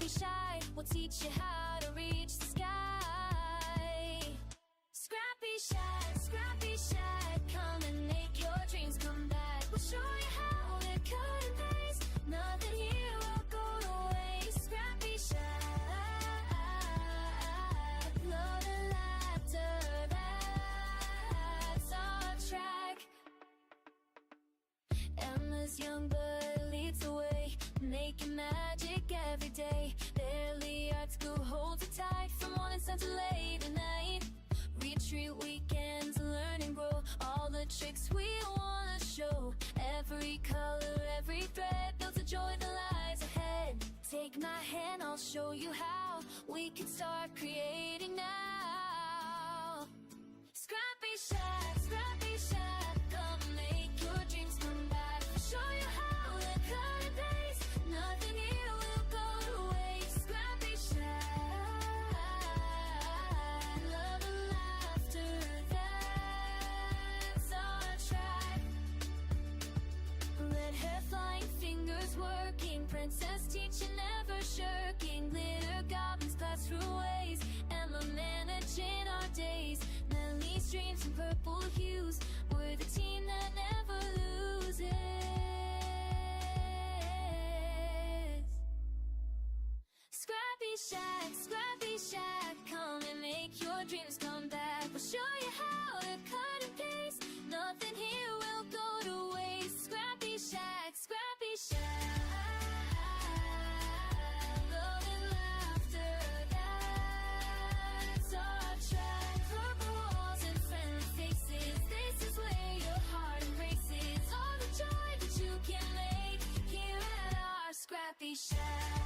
be shy, we'll teach you how to reach the sky. ScrappyShak, ScrappyShak, come and make your dreams come back. We'll show you how to cut and paste, nothing here will go to waste. ScrappyShak, love and laughter, that's our track. Emma's young blood leads the way, making magic every day. Barely art school holds it tight, from morning sun to late at night. Retreat weekends, learn and grow, all the tricks we wanna show. Every color, every thread builds a joy that lies ahead. Take my hand, I'll show you how we can start creating now. ScrappyShak, ScrappyShak, come make your dreams come back. I'll show you how to cut and paste, nothing here will go to waste. ScrappyShak, love and laughter, that's our track. Red hair flying, fingers working, princess teaching, never shirking. Glitter goblins pass through ways, Emma managing our days. Melly's dreams in purple hues, we're the team that never loses. ScrappyShak, ScrappyShak, come and make your dreams come back. We'll show you how to cut and paste, nothing here will go to waste. ScrappyShak, ScrappyShak, love and laughter, that's our track. Purple walls and friendly faces, this is where your heart embraces. All the joy that you can make here at our ScrappyShak.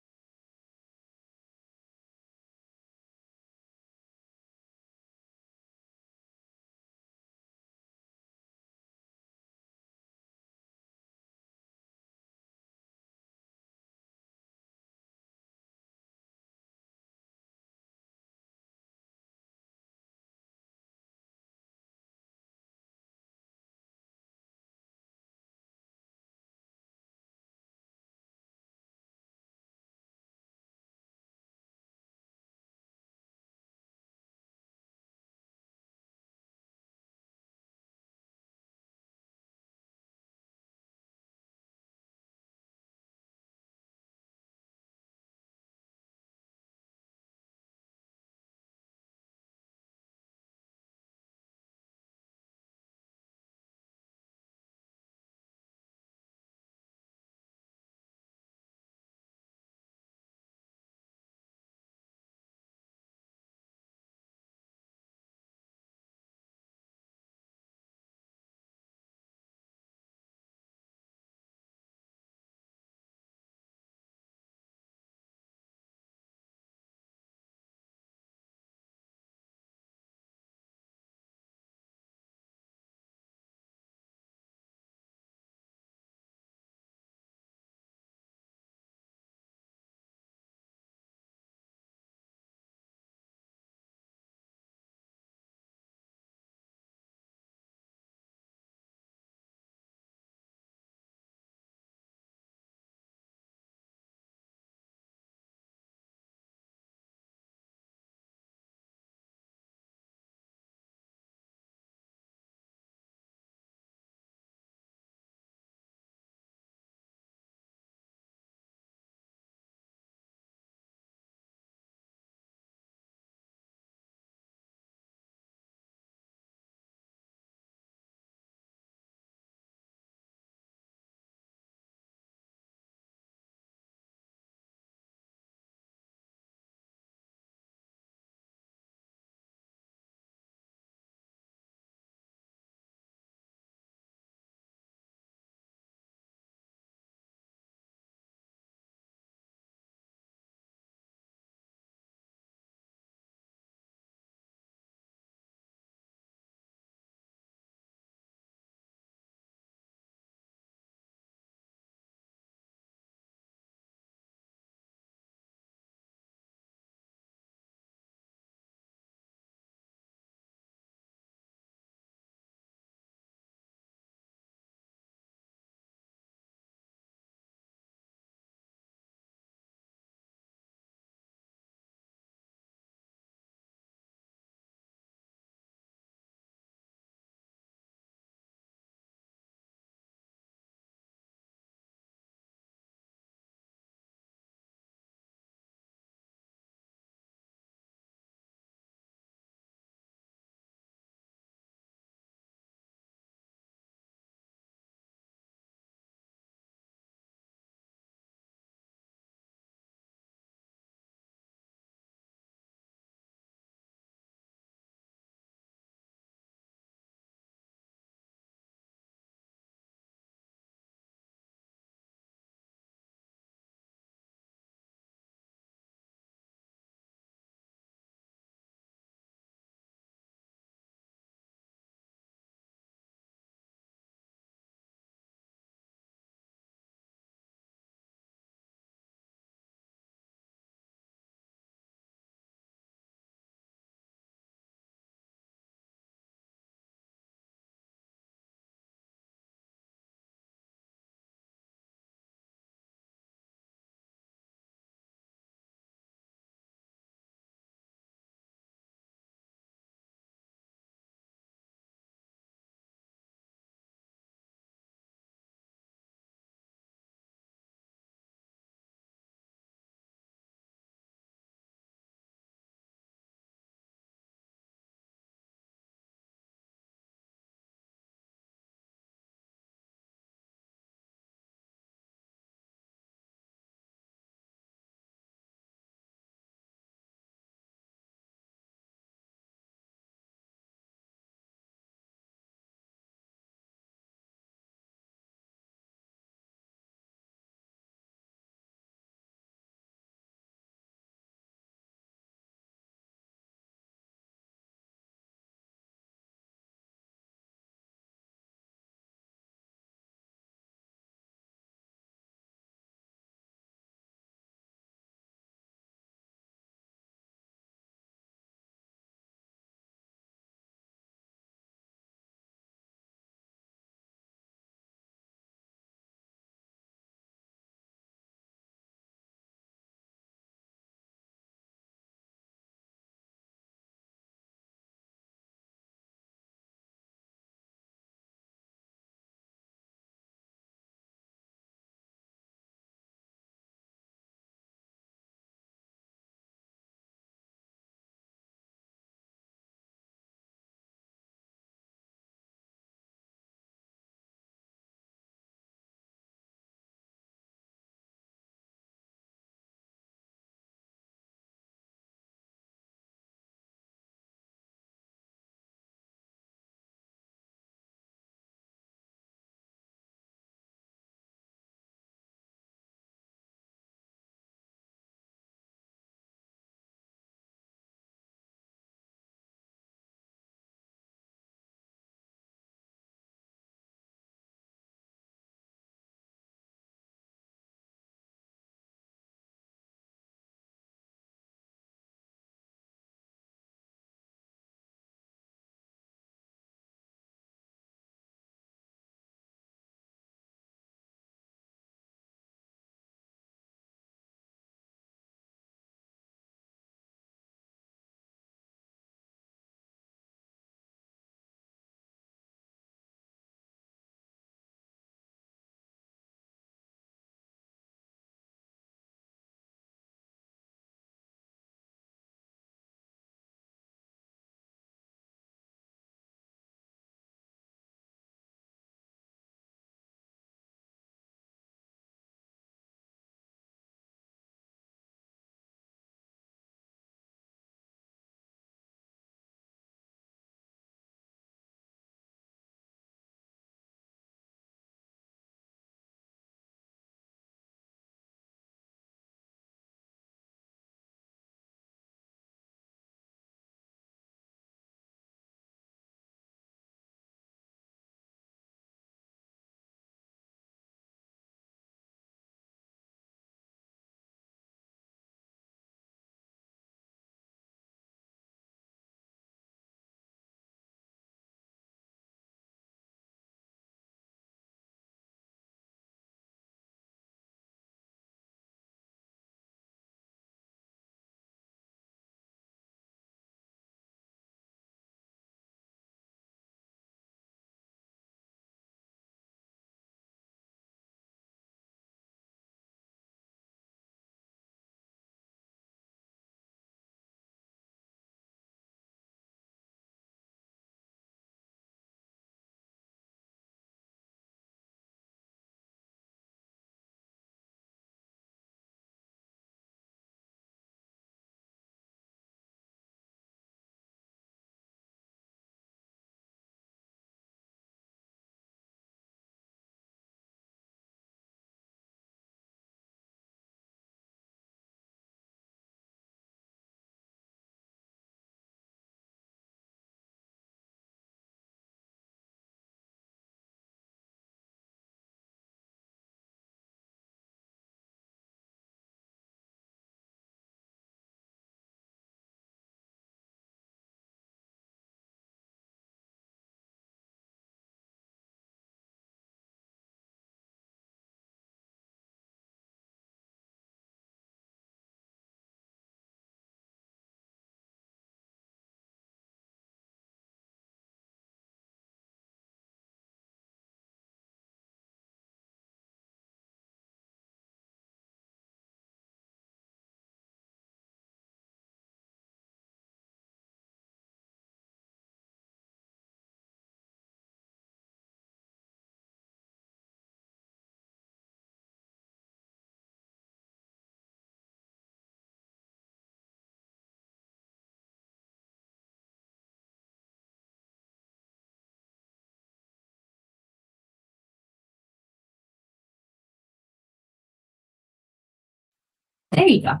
There you go.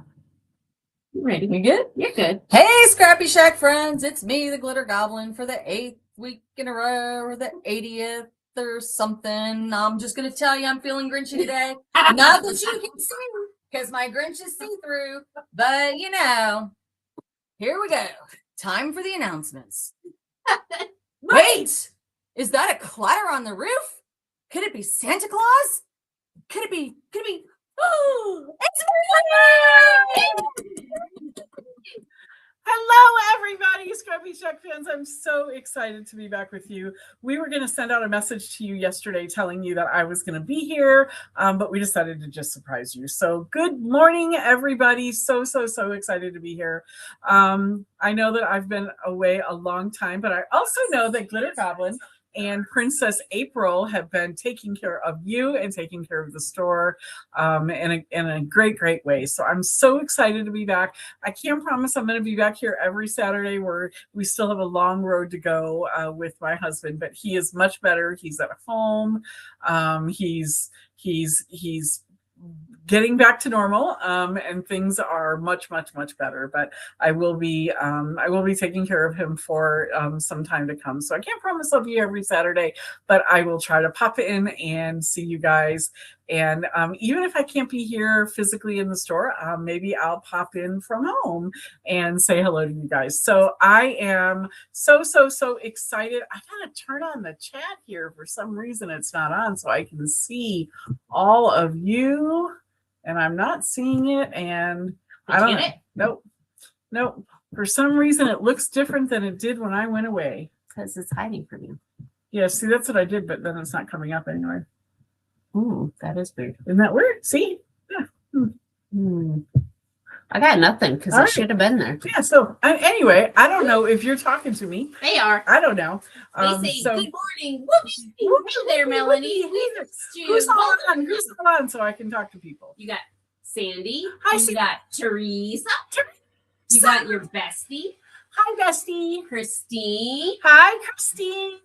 You ready? You good? You're good. Hey, ScrappyShak friends. It's me, the Glitter Goblin, for the 8th week in a row, or the 80th or something. I'm just going to tell you I'm feeling Grinchy today. Not that you can see, because my Grinch is see-through. But, you know, here we go. Time for the announcements. Wait! Is that a clatter on the roof? Could it be Santa Claus? Could it be, oh, it's me! Hello, everybody, ScrappyShak fans. I'm so excited to be back with you. We were going to send out a message to you yesterday telling you that I was going to be here, but we decided to just surprise you. So good morning, everybody. So excited to be here. I know that I've been away a long time, but I also know that Glitter Goblin and Princess April have been taking care of you and taking care of the store in a great way. So I'm so excited to be back. I can't promise I'm going to be back here every Saturday. We still have a long road to go with my husband, but he is much better. He's at home. He's getting back to normal, and things are much better. But I will be taking care of him for some time to come. So I can't promise I'll be every Saturday, but I will try to pop in and see you guys. And even if I can't be here physically in the store, maybe I'll pop in from home and say hello to you guys. So I am so excited. I gotta turn on the chat here. For some reason it's not on, so I can see all of you. And I'm not seeing it, and I don't know. Nope. For some reason it looks different than it did when I went away. Because it's hiding from you. Yeah, see, that's what I did, but then it's not coming up anyway. Ooh, that is weird. Isn't that weird? See? Yeah. I got nothing because it should have been there. Yeah, so anyway, I don't know if you're talking to me. They are. I don't know. They say, good morning. Hey there, Melanie. Who's on? Who's on so I can talk to people? You got Sandy. Hi, you got Teresa. You got your bestie. Hi, bestie. Christine. Hi, Christine.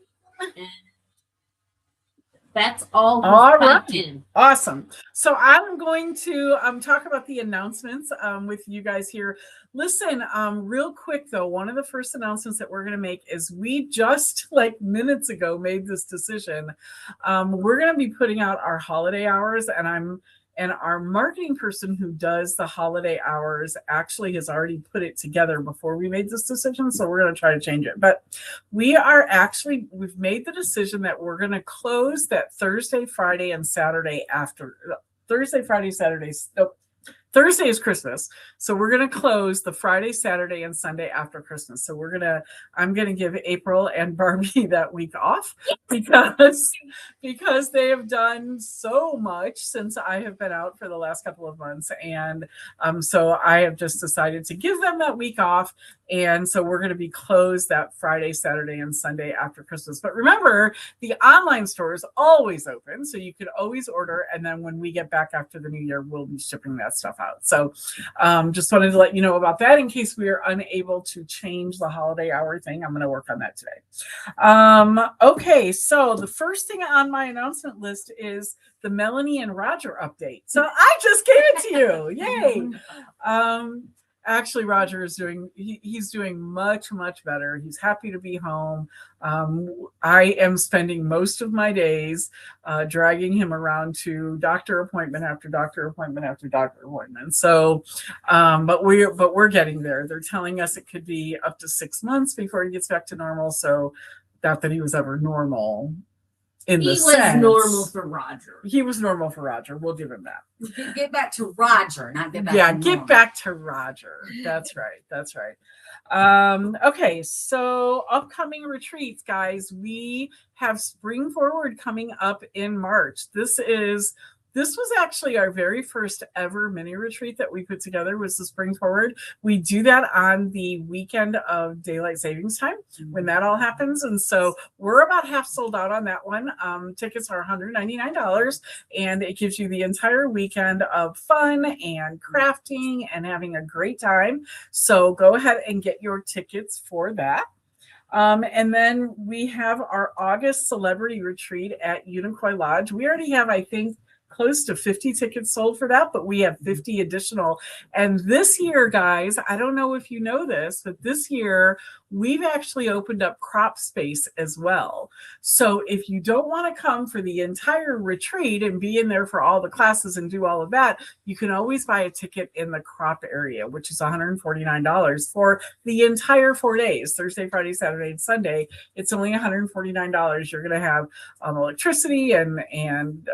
That's all. All right. Awesome. So I'm going to talk about the announcements with you guys here. Listen, real quick though, one of the first announcements that we're going to make is we just like minutes ago made this decision. We're going to be putting out our holiday hours, and our marketing person who does the holiday hours actually has already put it together before we made this decision. So we're going to try to change it. But we've made the decision that we're going to close that Thursday, Friday, and Saturday after Thursday, Friday, Saturdays. Nope. Thursday is Christmas. So we're going to close the Friday, Saturday, and Sunday after Christmas. So I'm going to give April and Barbie that week off because they have done so much since I have been out for the last couple of months. And so I have just decided to give them that week off. And so we're going to be closed that Friday, Saturday, and Sunday after Christmas. But remember, the online store is always open. So you can always order. And then when we get back after the new year, we'll be shipping that stuff out. So just wanted to let you know about that in case we are unable to change the holiday hour thing. I'm going to work on that today. Okay, so the first thing on my announcement list is the Melanie and Roger update. So I just gave it to you. Yay. Actually, Roger is he's doing much better. He's happy to be home. I am spending most of my days dragging him around to doctor appointment after doctor appointment after doctor appointment. So, but we're getting there. They're telling us it could be up to 6 months before he gets back to normal. So, not that he was ever normal. He was normal for Roger. He was normal for Roger. We'll give him that. Get back to Roger, not get back to normal. Get back to Roger. That's right. Okay, so upcoming retreats, guys. We have Spring Forward coming up in March. This was actually our very first ever mini retreat that we put together, was the Spring Forward. We do that on the weekend of daylight savings time when that all happens. And so we're about half sold out on that one. Tickets are $199, and it gives you the entire weekend of fun and crafting and having a great time. So go ahead and get your tickets for that. And then we have our August celebrity retreat at Unicoi Lodge. We already have, I think, close to 50 tickets sold for that, but we have 50 additional. And this year, guys, I don't know if you know this, but this year we've actually opened up crop space as well. So if you don't want to come for the entire retreat and be in there for all the classes and do all of that, you can always buy a ticket in the crop area, which is $149 for the entire 4 days, Thursday, Friday, Saturday, and Sunday. It's only $149. You're going to have electricity and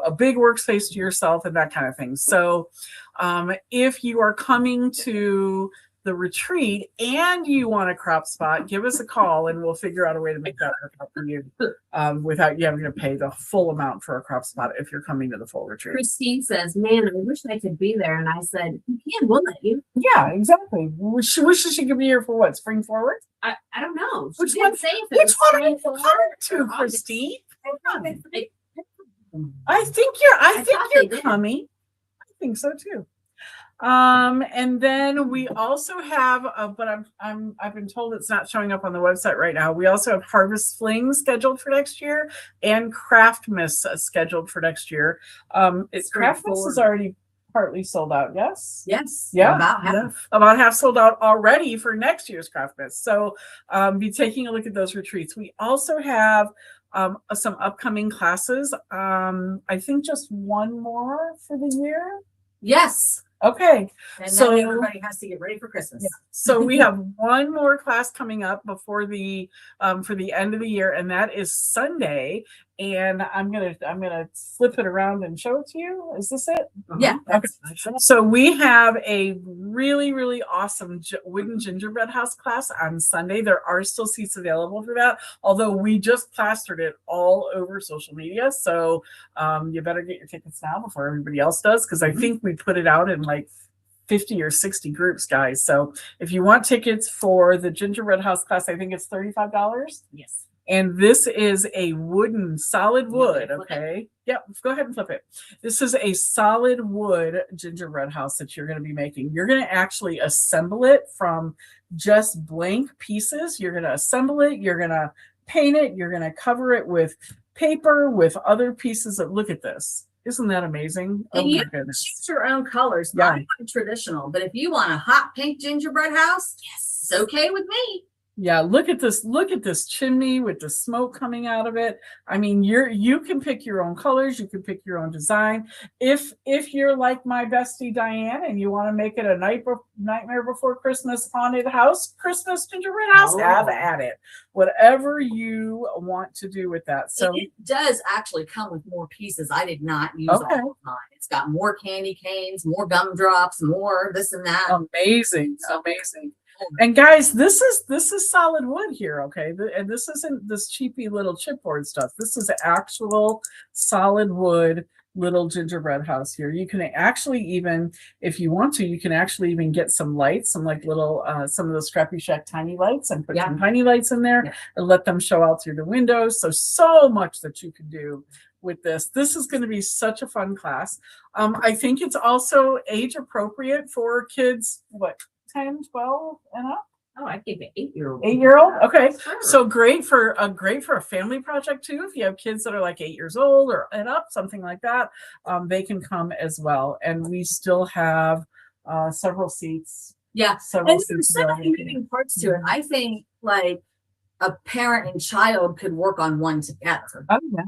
a big workspace to yourself and that kind of thing. So if you are coming to the retreat and you want a crop spot, give us a call and we'll figure out a way to make that work out for you without you having to pay the full amount for a crop spot if you're coming to the full retreat. Christine says, man, I wish I could be there. And I said, you can, we'll let you. Yeah, exactly. Wishes she could be here for what? Spring forward? I don't know. Which She one? didn't say if it Which was one are you spring coming forward to, or Christine? August. I think you're thought they did. coming. I think so too. And then we also have, but I've been told it's not showing up on the website right now. We also have Harvest Fling scheduled for next year and Craftmas scheduled for next year. Craftmas is already partly sold out. Yes. Yes. Yeah. About half. Sold out already for next year's Craftmas. So be taking a look at those retreats. We also have some upcoming classes. I think just one more for the year. Yes. Okay. And So- then everybody has to get ready for Christmas. Yeah. So we have one more class coming up before the for the end of the year, and that is Sunday. And I'm gonna flip it around and show it to you. Is this it? Yeah. Okay. So we have a really, really awesome wooden gingerbread house class on Sunday. There are still seats available for that, although we just plastered it all over social media. So you better get your tickets now before everybody else does, because I think we put it out in like 50 or 60 groups, guys. So if you want tickets for the gingerbread house class, I think it's $35. Yes. And this is a solid wood, flip it. okay? Yep, go ahead and flip it. This is a solid wood gingerbread house that you're going to be making. You're going to actually assemble it from just blank pieces. You're going to assemble it. You're going to paint it. You're going to cover it with paper, with other pieces of, look at this. Isn't that amazing? And Oh you my can goodness. choose your own colors. Yeah. I want traditional, but if you want a hot pink gingerbread house, yes, it's okay with me. Yeah, look at this chimney with the smoke coming out of it. I mean, you can pick your own colors, you can pick your own design. If you're like my bestie Diane and you want to make it a Nightmare Before Christmas haunted house, Christmas gingerbread house, have at it. Whatever you want to do with that. So it does actually come with more pieces. I did not use all of mine. It's got more candy canes, more gumdrops, more this and that. amazing. And guys, this is solid wood here, okay? And this isn't this cheapy little chipboard stuff. This is actual solid wood little gingerbread house here. You can actually even, if you want to, you can actually even get some lights, some like little, some of the ScrappyShak tiny lights, and put some tiny lights in there and let them show out through the windows. So much that you can do with this. This is going to be such a fun class. I think it's also age appropriate for kids, 10, 12 and up? Oh, I gave an 8-year-old. 8-year-old? Okay. Sure. So great for a family project too. If you have kids that are like 8 years old or and up, something like that, they can come as well. And we still have several seats. Yeah. Several And seats there's so many moving parts to it. I think like a parent and child could work on one together. Oh yeah.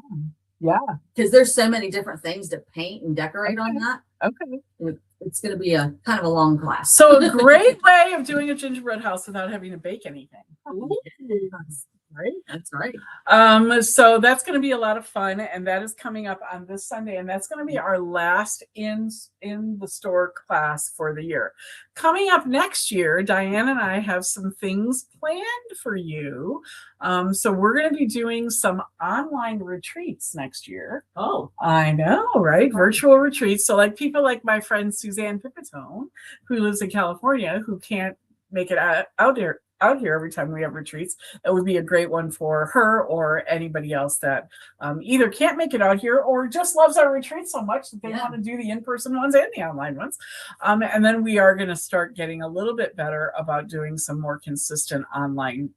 Yeah. Because there's so many different things to paint and decorate on that. Okay. It's going to be a kind of a long class. So a great way of doing a gingerbread house without having to bake anything. Right? That's right. So that's going to be a lot of fun, and that is coming up on this Sunday, and that's going to be our last in the store class for the year. Coming up next year, Diane and I have some things planned for you. So we're going to be doing some online retreats next year. Oh, I know, right? Virtual retreats. So like people like my friend Suzanne Pipitone, who lives in California, who can't make it out here every time we have retreats. It would be a great one for her or anybody else that either can't make it out here or just loves our retreats so much that they want to do the in-person ones and the online ones. And then we are going to start getting a little bit better about doing some more consistent online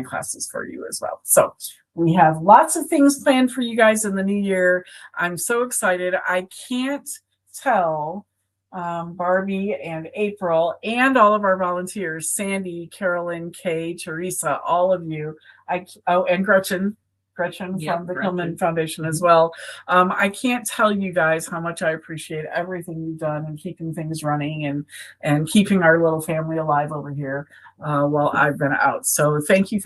classes for you as well. So We have lots of things planned for you guys in the new year. I'm so excited. I can't tell Barbie and April and all of our volunteers, Sandy, Carolyn, Kay, Teresa, all of you. And Gretchen Yep, from the Gretchen. Hillman Foundation as well. I can't tell you guys how much I appreciate everything you've done and keeping things running and keeping our little family alive over here while I've been out. So thank you,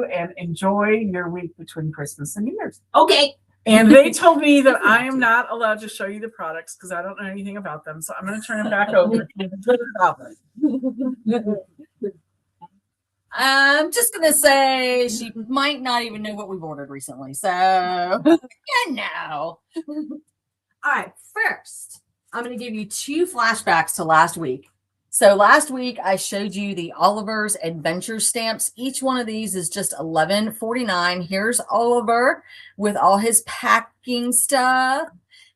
and enjoy your week between Christmas and New Year's. Okay. And they told me that I am not allowed to show you the products because I don't know anything about them. So I'm going to turn it back over to the I'm just gonna say she might not even know what we've ordered recently. So you know. All right, first, I'm gonna give you 2 flashbacks to last week. So last week I showed you the Oliver's Adventure stamps. Each one of these is just $11.49. Here's Oliver with all his packing stuff.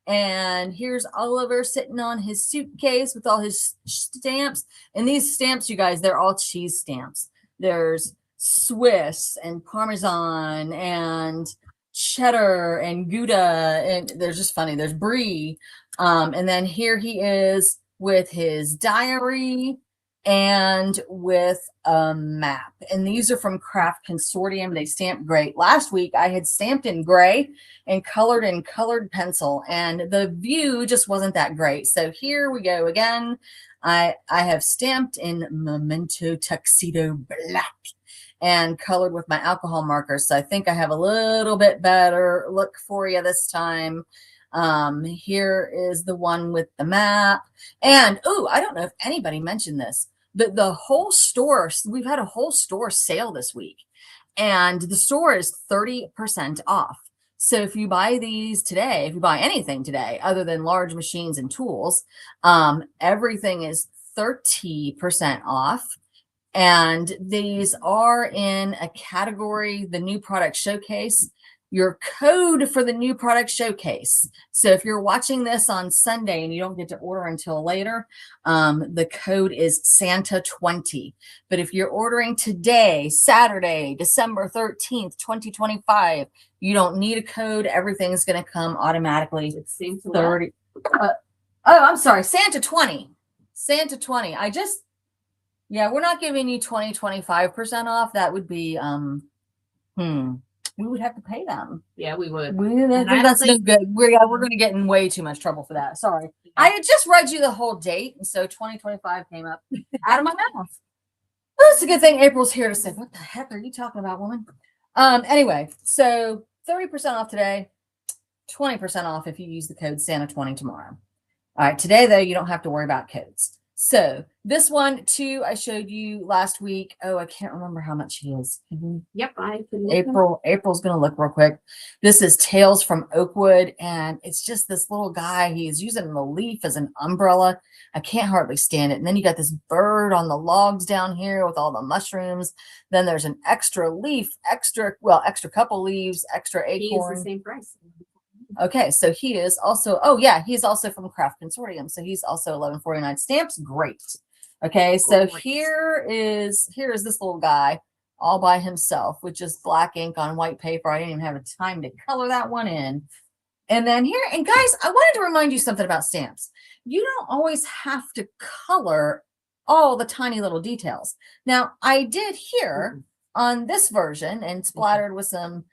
And here's Oliver sitting on his suitcase with all his stamps. And these stamps, you guys, they're all cheese stamps. There's Swiss and Parmesan and cheddar and Gouda, and they're just funny. There's Brie. And then here he is with his diary and with a map. And these are from Craft Consortium. They stamped great. Last week I had stamped in gray and colored in colored pencil, and the view just wasn't that great. So here we go again. I have stamped in Memento Tuxedo Black and colored with my alcohol markers. So I think I have a little bit better look for you this time. Here is the one with the map. And, oh, I don't know if anybody mentioned this, but the whole store, we've had a whole store sale this week. And the store is 30% off. So if you buy these today, if you buy anything today, other than large machines and tools, everything is 30% off. And these are in a category, the new product showcase. Your code for the new product showcase. So if you're watching this on Sunday and you don't get to order until later, the code is Santa20. But if you're ordering today, Saturday, December 13th, 2025, you don't need a code. Everything's going to come automatically. It's 30. I'm sorry, Santa20. Santa20. Yeah, we're not giving you 25% off. That would be, we would have to pay them. Yeah, we would. That's no good. We're going to get in way too much trouble for that. Sorry. I had just read you the whole date, and so 2025 came up out of my mouth. Well, it's a good thing April's here to say, what the heck are you talking about, woman? Anyway, so 30% off today, 20% off if you use the code Santa20 tomorrow. All right, today, though, you don't have to worry about codes. So this one, too, I showed you last week. Oh, I can't remember how much he is. Yep, April's going to look real quick. This is Tales from Oakwood, and it's just this little guy. He's using the leaf as an umbrella. I can't hardly stand it. And then you got this bird on the logs down here with all the mushrooms. Then there's an extra leaf, extra couple leaves, extra acorn. He's the same price. Okay, so he is also, oh yeah, he's also from Craft Consortium. So he's also $11.49 stamps. Great. Okay, so here is this little guy all by himself with just black ink on white paper. I didn't even have time to color that one in. And then here, and guys, I wanted to remind you something about stamps. You don't always have to color all the tiny little details. Now, I did here on this version and splattered with some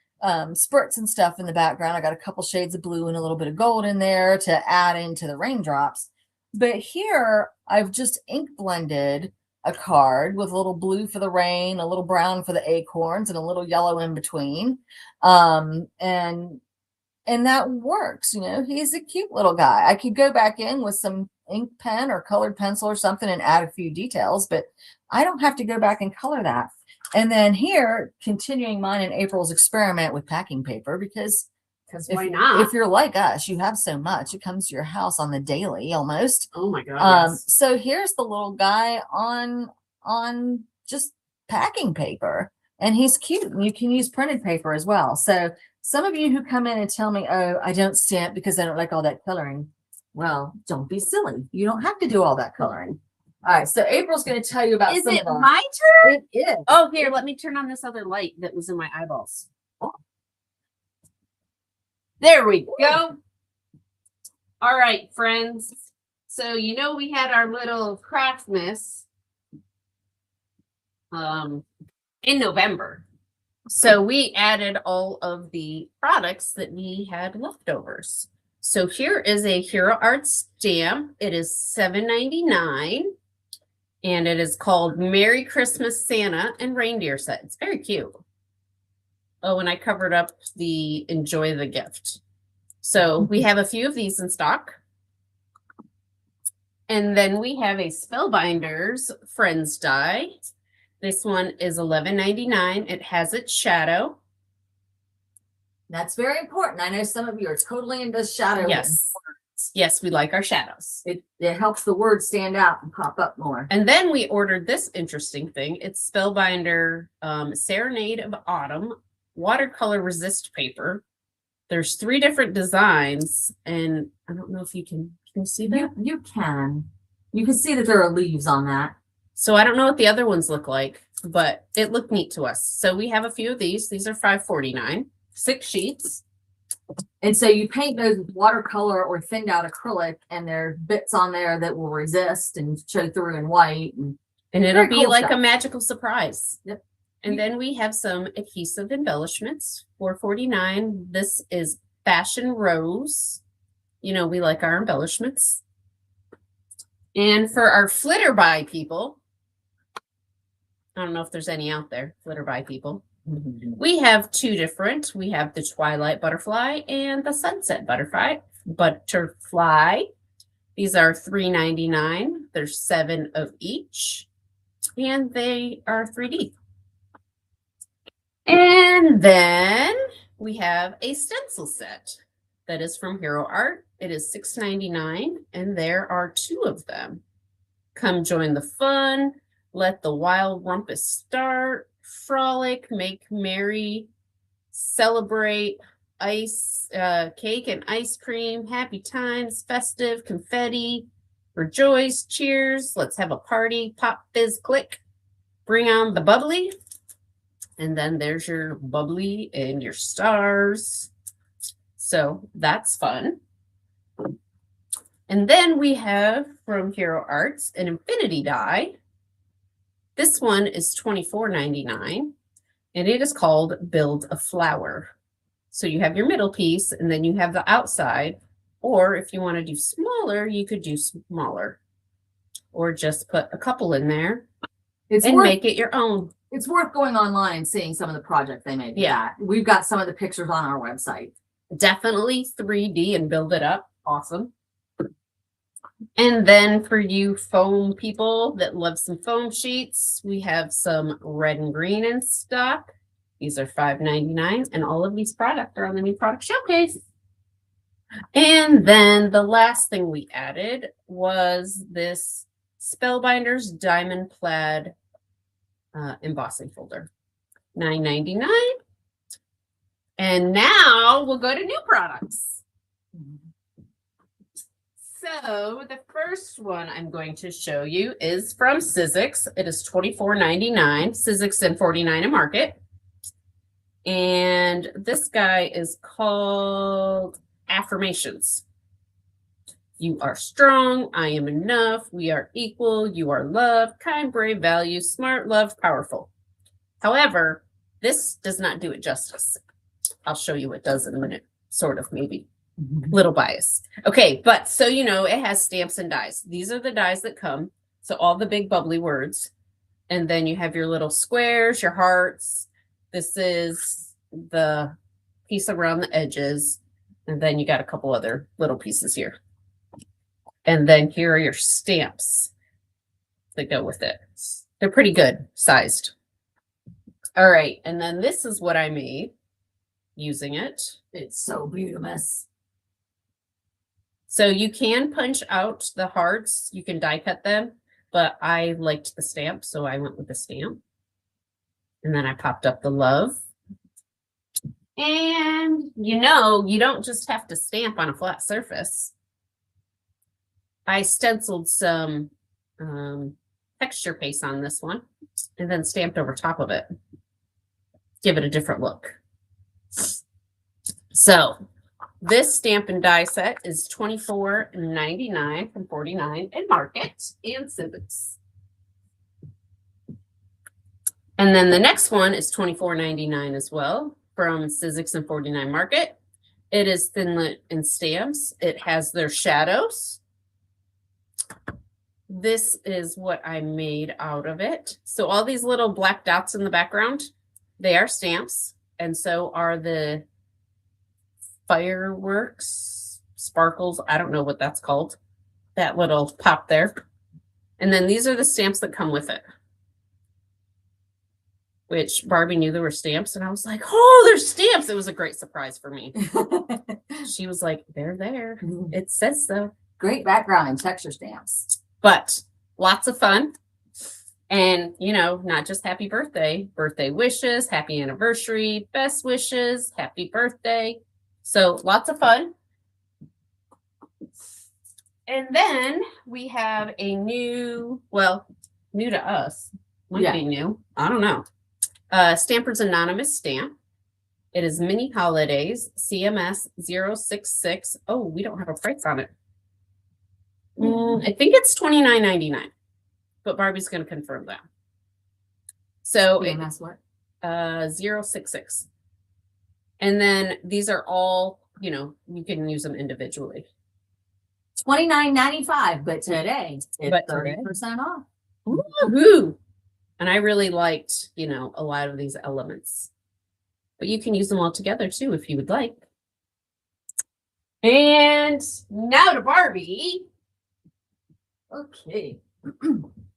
spurts and stuff in the background. I got a couple shades of blue and a little bit of gold in there to add into the raindrops. But here I've just ink blended a card with a little blue for the rain, a little brown for the acorns, and a little yellow in between. And that works. You know, he's a cute little guy. I could go back in with some ink pen or colored pencil or something and add a few details, but I don't have to go back and color that. And then here, continuing mine and April's experiment with packing paper, because why not? If you're like us, you have so much. It comes to your house on the daily almost. Oh my God. Yes. So here's the little guy on just packing paper, and he's cute. And you can use printed paper as well. So some of you who come in and tell me, oh, I don't stamp because I don't like all that coloring. Well, don't be silly. You don't have to do all that coloring. All right, so April's going to tell you about. Is it my turn? It is. Oh, here, let me turn on this other light that was in my eyeballs. There we go. All right, friends. So we had our little Craftmas in November. So we added all of the products that we had leftovers. So here is a Hero Art stamp. It is $7.99. And it is called Merry Christmas Santa and Reindeer Set. It's very cute. Oh, and I covered up the Enjoy the Gift. So we have a few of these in stock. And then we have a Spellbinders Friends die. This one is $11.99. It has its shadow. That's very important. I know some of you are totally into shadow. Yes. Yes, we like our shadows. It helps the words stand out and pop up more. And then we ordered this interesting thing. It's Spellbinder Serenade of Autumn watercolor resist paper. There's 3 different designs, and I don't know if you can see that? You can. You can see that there are leaves on that. So I don't know what the other ones look like, but it looked neat to us. So we have a few of these. These are $5.49, 6 sheets. And so you paint those with watercolor or thinned out acrylic, and there are bits on there that will resist and show through in white. And it'll be cool like stuff. a magical surprise. Yep. And then we have some adhesive embellishments, $4.49. This is Fashion Rose. We like our embellishments. And for our flitter by people, I don't know if there's any out there, flitter by people. We have 2 different. We have the Twilight Butterfly and the Sunset Butterfly. These are $3.99. There's 7 of each, and they are 3D. And then we have a stencil set that is from Hero Art. It is $6.99, and there are 2 of them. Come join the fun. Let the wild rumpus start. Frolic, make merry, celebrate, ice, cake and ice cream, happy times, festive, confetti, rejoice, cheers, let's have a party, pop, fizz, click, bring on the bubbly. And then there's your bubbly and your stars. So that's fun. And then we have from Hero Arts an infinity die. This one is $24.99, and it is called Build a Flower. So you have your middle piece, and then you have the outside. Or if you want to do smaller, you could do smaller. Or just put a couple in there and make it your own. It's worth going online and seeing some of the projects they made. Yeah. We've got some of the pictures on our website. Definitely 3D and build it up. Awesome. And then for you foam people that love some foam sheets, we have some red and green in stock. These are $5.99, and all of these products are on the new product showcase. And then the last thing we added was this Spellbinders Diamond Plaid embossing folder, $9.99. And now we'll go to new products. So the first one I'm going to show you is from Sizzix. It is $24.99. Sizzix and $49 in Market. And this guy is called Affirmations. You are strong. I am enough. We are equal. You are loved, kind, brave, valued, smart, loved, powerful. However, this does not do it justice. I'll show you what does in a minute, sort of, maybe. Little bias. Okay, but so it has stamps and dies. These are the dies that come. So all the big bubbly words. And then you have your little squares, your hearts. This is the piece around the edges. And then you got a couple other little pieces here. And then here are your stamps that go with it. They're pretty good sized. All right. And then this is what I made using it. It's so beautiful. So you can punch out the hearts, you can die cut them, but I liked the stamp, so I went with the stamp. And then I popped up the love. And you don't just have to stamp on a flat surface. I stenciled some texture paste on this one and then stamped over top of it. Give it a different look. So This stamp and die set is $24.99 from $49 in Market and Civics. And then the next one is $24.99 as well from Civics and 49 Market. It is Thinlit and Stamps. It has their shadows. This is what I made out of it. So all these little black dots in the background, they are stamps. And so are the fireworks, sparkles. I don't know what that's called. That little pop there. And then these are the stamps that come with it. Which Barbie knew there were stamps. And I was like, oh, there's stamps. It was a great surprise for me. She was like, they're there. It says so. Great background and texture stamps. But lots of fun. And, you know, not just happy birthday, birthday wishes, happy anniversary, best wishes, happy birthday. So lots of fun. And then we have a new, well, new to us. Might be new. I don't know. Stamper's Anonymous stamp. It is Mini Holidays, CMS 066. Oh, we don't have a price on it. I think it's $29.99, but Barbie's going to confirm that. So CMS what? 066. And then these are all, you know, you can use them individually. $29.95, but today it's But 30% off. Woohoo! And I really liked, you know, a lot of these elements. But you can use them all together too if you would like. And now to Barbie. Okay.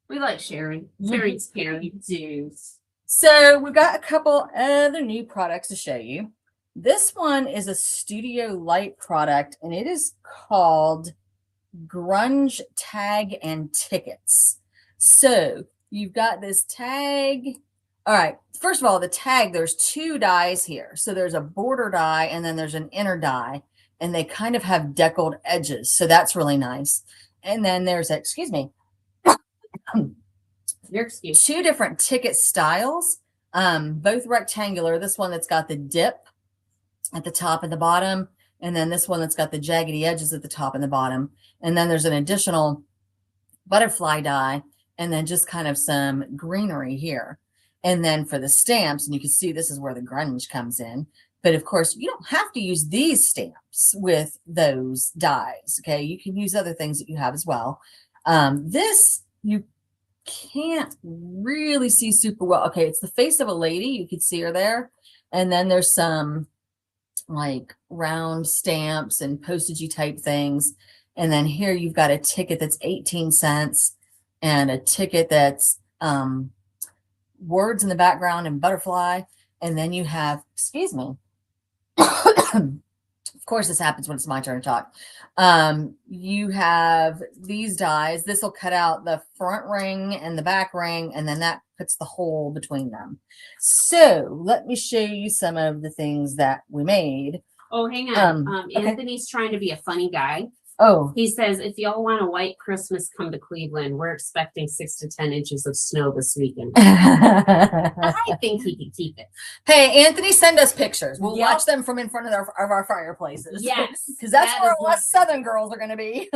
We like sharing. Sharing's caring too. So we've got a couple other new products to show you. This one is a Studio Light product, and it is called Grunge Tag and Tickets. So you've got this tag. All right. First of all, the tag, there's two dies here. So there's a border die and then there's an inner die, and they kind of have deckled edges. So that's really nice. And then there's, excuse me, Your excuse. two different ticket styles, both rectangular. This one that's got the dip at the top and the bottom, and then this one that's got the jaggedy edges at the top and the bottom. And then there's an additional butterfly die, and then just kind of some greenery here. And then for the stamps, and you can see this is where the grunge comes in. But of course, you don't have to use these stamps with those dies. Okay, you can use other things that you have as well. This you can't really see super well. Okay, it's the face of a lady. You could see her there. And then there's some like round stamps and postagey type things. And then here you've got a ticket that's 18 cents and a ticket that's words in the background and butterfly. And then you have, excuse me. Of course, this happens when it's my turn to talk. You have these dies. This will cut out the front ring and the back ring, and then that puts the hole between them. So let me show you some of the things that we made. Oh, hang on. Okay. Anthony's trying to be a funny guy. Oh, He says, if y'all want a white Christmas, come to Cleveland. We're expecting 6 to 10 inches of snow this weekend. I think he can keep it. hey, Anthony, send us pictures. We'll Yep. watch them from in front of our fireplaces. Yes. Because that's that where is all what- us Southern girls are going to be.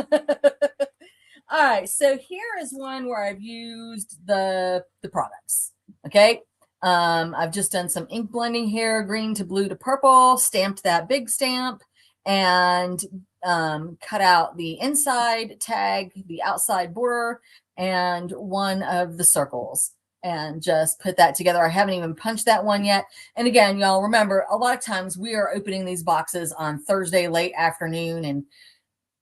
All right, so here is one where I've used the products. Okay, I've just done some ink blending here, green to blue to purple, stamped that big stamp, and cut out the inside tag, the outside border, and one of the circles, and just put that together. I haven't even punched that one yet. And again, y'all remember, a lot of times we are opening these boxes on Thursday late afternoon, and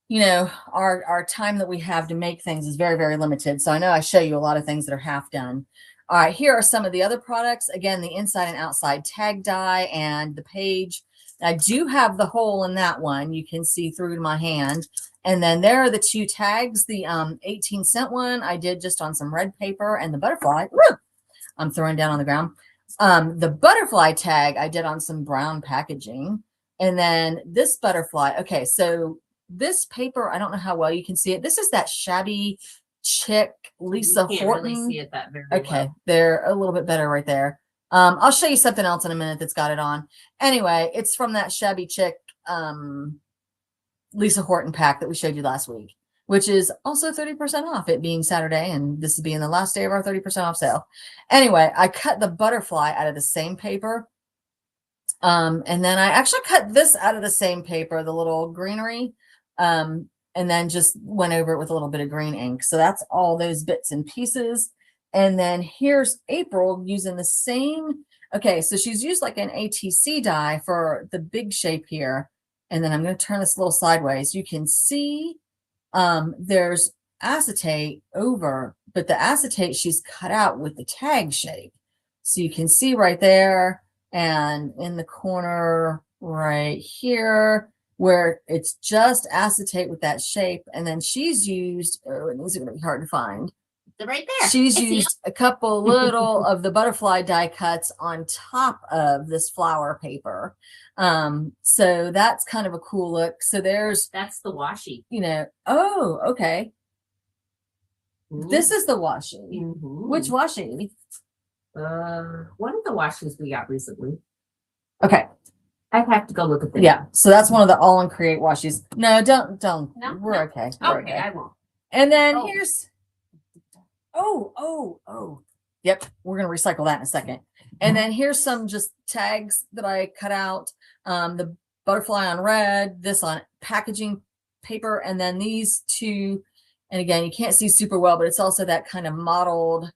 you know, our time that we have to make things is very, very limited. So I know I show you a lot of things that are half done. All right, here are some of the other products. Again, the inside and outside tag die and the page. I do have the hole in that one. You can see through to my hand. And then there are the two tags. The 18-cent one I did just on some red paper, and the butterfly, woo, I'm throwing down on the ground. The butterfly tag I did on some brown packaging. And then this butterfly, okay, so this paper, I don't know how well you can see it. This is that shabby chick, Lisa You can't Horton. really see it that very Okay, well. they're a little bit better right there. I'll show you something else in a minute that's got it on. Anyway, it's from that shabby chick Lisa Horton pack that we showed you last week, which is also 30% off, it being Saturday, and this is being the last day of our 30% off sale. Anyway, I cut the butterfly out of the same paper. And then I actually cut this out of the same paper, the little greenery, and then just went over it with a little bit of green ink. So that's all those bits and pieces. And then here's April using the same. Okay, so she's used like an ATC die for the big shape here. And then I'm going to turn this a little sideways. You can see there's acetate over, but the acetate she's cut out with the tag shape. So you can see right there and in the corner right here where it's just acetate with that shape. And then she's used, oh, these are going to be hard to find. They're right there. She's used a couple little of the butterfly die cuts on top of this flower paper. So that's kind of a cool look. So there's, That's the washi. you know, oh, okay. This is the washi. Mhm. Which washi? One of the washes we got recently. Okay. I have to go look at them. Yeah. So that's one of the all in create washes. No, don't. No? We're No. okay. We're Okay, I won't. And then Oh. here's, oh. Yep. We're going to recycle that in a second. And then here's some just tags that I cut out. The butterfly on red, this on packaging paper, and then these two. And again, you can't see super well, but it's also that kind of mottled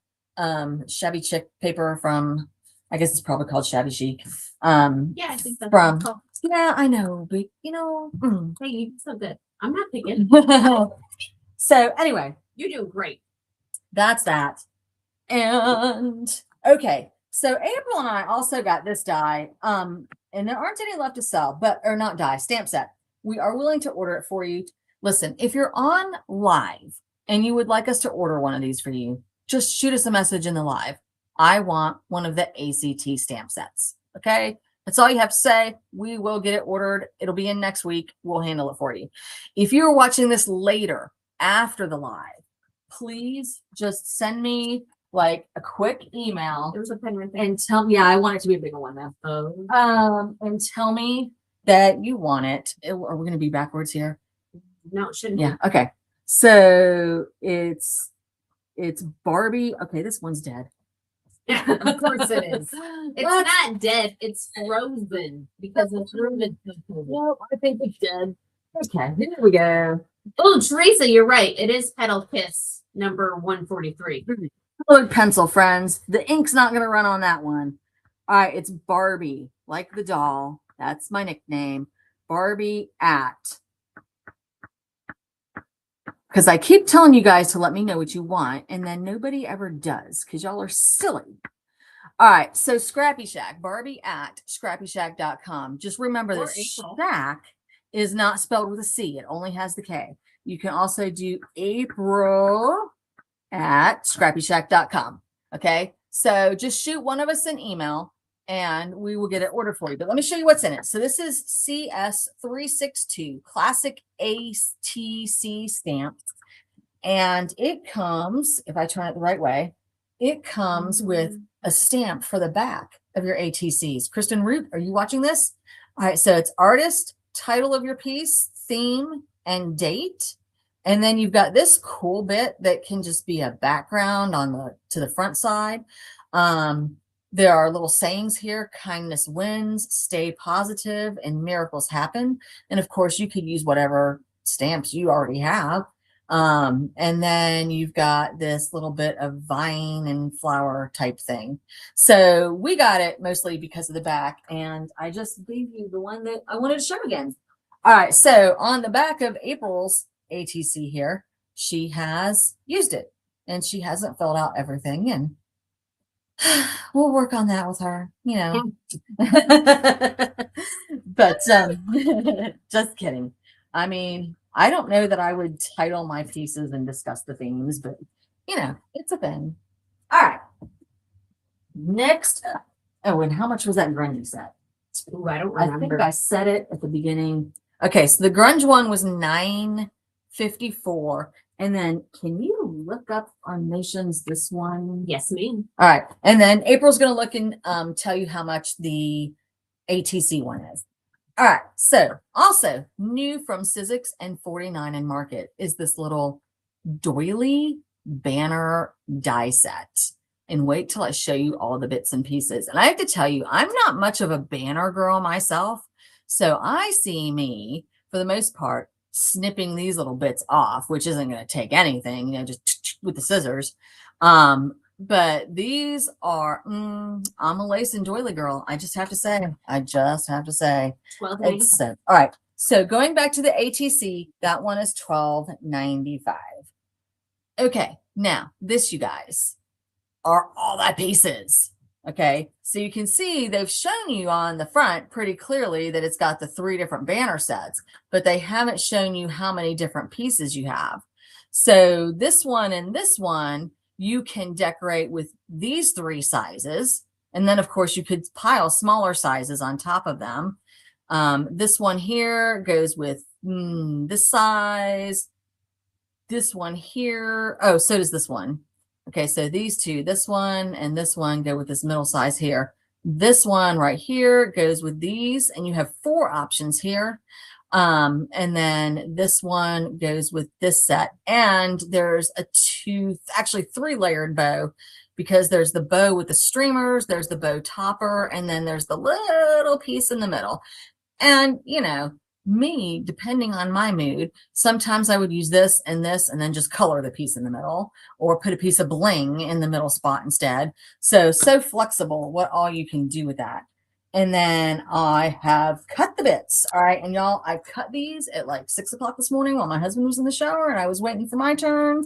shabby chic paper from, I guess it's probably called Shabby Chic. Yeah, I think that's From, cool. yeah, I know, but you know. Hey, you so good. I'm not thinking. So anyway, You do great. that's that. And okay, so April and I also got this die. And there aren't any left to sell, but or not die, stamp set. We are willing to order it for you. Listen, if you're on live and you would like us to order one of these for you, just shoot us a message in the live. I want one of the ACT stamp sets. Okay. That's all you have to say. We will get it ordered. It'll be in next week. We'll handle it for you. If you're watching this later after the live, please just send me like a quick email There's a pen right there. and tell me, yeah, I want it to be a bigger one though. Oh, And tell me that you want it. Are we going to be backwards here? no, it shouldn't. Yeah. Okay. So it's Barbie. Okay. This one's dead. Be. Of course it is. It's Let's- not dead. It's frozen because it's ruined. Well, I think it's dead. Okay. Here we go. Oh, Teresa, you're right. It is Petal Kiss number 143. Colored pencil, friends. The ink's not going to run on that one. All right. It's Barbie, like the doll. That's my nickname. Barbie at. Because I keep telling you guys to let me know what you want, and then nobody ever does because y'all are silly. All right, so ScrappyShak, Barbie at ScrappyShak.com. Just remember Or that April. Shack is not spelled with a C. It only has the K. You can also do April at ScrappyShak.com. Okay, so just shoot one of us an email and we will get it ordered for you. But let me show you what's in it. So this is CS362 Classic ATC stamp. And it comes, if I turn it the right way, it comes with a stamp for the back of your ATCs. Kristen Root, are you watching this? All right, so it's artist, title of your piece, theme, and date. And then you've got this cool bit that can just be a background on to the front side. There are little sayings here: kindness wins, stay positive, and miracles happen. And of course, you could use whatever stamps you already have. And then you've got this little bit of vine and flower type thing. So we got it mostly because of the back. And I just gave you the one that I wanted to show again. All right. So on the back of April's ATC here, she has used it and she hasn't filled out everything. And we'll work on that with her, you know. But just kidding. I mean, I don't know that I would title my pieces and discuss the themes, but you know, it's a thing. All right. Next up. Oh, and how much was that grunge set? Ooh, I don't I remember. think I said it at the beginning. Okay, so the grunge one was $9.54. And then can you look up on Nations this one? Yes, ma'am. All right. And then April's going to look and tell you how much the ATC one is. All right. So also new from Sizzix and 49 and Market is this little doily banner die set. And wait till I show you all the bits and pieces. And I have to tell you, I'm not much of a banner girl myself. So I see me, for the most part, snipping these little bits off, which isn't going to take anything, you know, just with the scissors. But these are, I'm a lace and doily girl. I just have to say, 12.95. it's all right. So going back to the ATC, that one is $12.95. Okay, now this, you guys, are all that pieces. Okay, so you can see they've shown you on the front pretty clearly that it's got the 3 different banner sets, but they haven't shown you how many different pieces you have. So this one and this one, you can decorate with these 3 sizes. And then of course you could pile smaller sizes on top of them. This one here goes with this size. This one here. Oh, so does this one. Okay, so these 2, this one and this one, go with this middle size here. This one right here goes with these, and you have 4 options here. And then this one goes with this set. And there's a 3 layered bow, because there's the bow with the streamers, there's the bow topper, and then there's the little piece in the middle. And, you know, me, depending on my mood, sometimes I would use this and then just color the piece in the middle, or put a piece of bling in the middle spot instead. So flexible what all you can do with that. And then I have cut the bits. All right. And y'all, I cut these at like 6 o'clock this morning while my husband was in the shower and I was waiting for my turn.